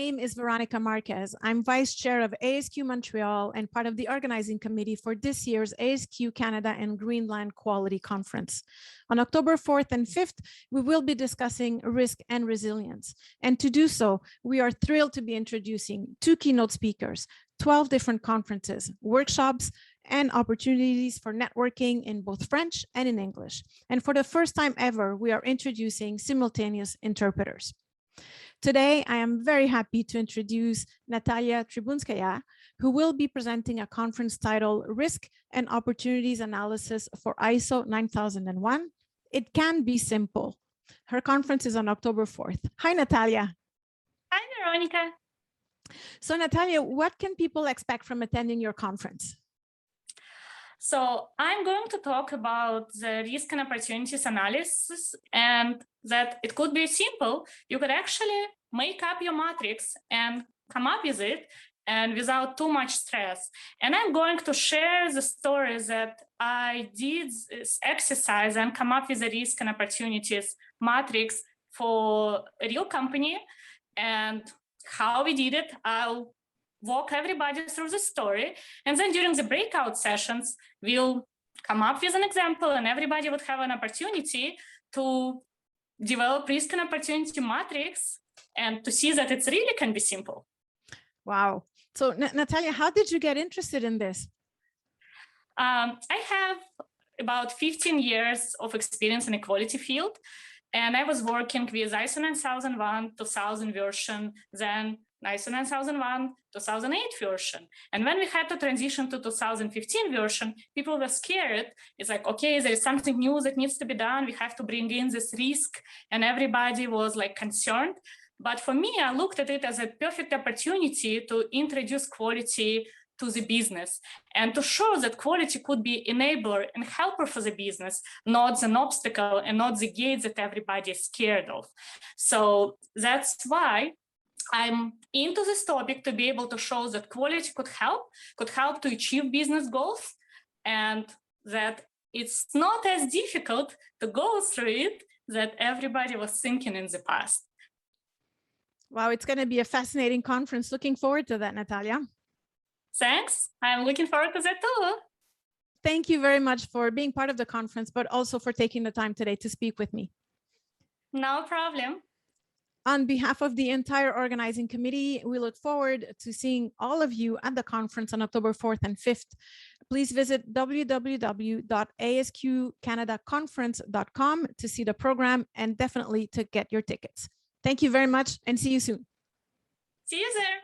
name is Veronica Marquez. I'm Vice Chair of ASQ Montreal and part of the organizing committee for this year's ASQ Canada and Greenland Quality Conference. On October 4th and 5th, we will be discussing risk and resilience. And to do so, we are thrilled to be introducing 2 keynote speakers, 12 different conferences, workshops, and opportunities for networking in both French and in English. And for the first time ever, we are introducing simultaneous interpreters. Today, I am very happy to introduce Natalia Tribunskaya, who will be presenting a conference titled Risk and Opportunities Analysis for ISO 9001. It can be simple. Her conference is on October 4th. Hi, Natalia. Hi, Veronica. So, Natalia, what can people expect from attending your conference? So I'm going to talk about the risk and opportunities analysis, and that it could be simple. You could actually make up your matrix and come up with it and without too much stress. And I'm going to share the story that I did this exercise and come up with a risk and opportunities matrix for a real company, and how we did it. I'll walk everybody through the story, and then during the breakout sessions, we'll come up with an example, and everybody would have an opportunity to develop risk and opportunity matrix and to see that it really can be simple. Wow. So Natalia, how did you get interested in this? I have about 15 years of experience in the quality field, and I was working with ISO 9001 2000 version, then ISO 9001 2008 version. And when we had to transition to 2015 version, people were scared. It's like, okay, there is something new that needs to be done. We have to bring in this risk, and everybody was like concerned. But for me, I looked at it as a perfect opportunity to introduce quality to the business and to show that quality could be enabler and helper for the business, not an obstacle and not the gate that everybody is scared of. So that's why I'm into this topic, to be able to show that quality could help to achieve business goals, and that it's not as difficult to go through it that everybody was thinking in the past. Wow, it's going to be a fascinating conference. Looking forward to that, Natalia. Thanks. I'm looking forward to that too. Thank you very much for being part of the conference, but also for taking the time today to speak with me. No problem. On behalf of the entire organizing committee, we look forward to seeing all of you at the conference on October 4th and 5th. Please visit www.asqcanadaconference.com to see the program and definitely to get your tickets. Thank you very much and see you soon. See you there.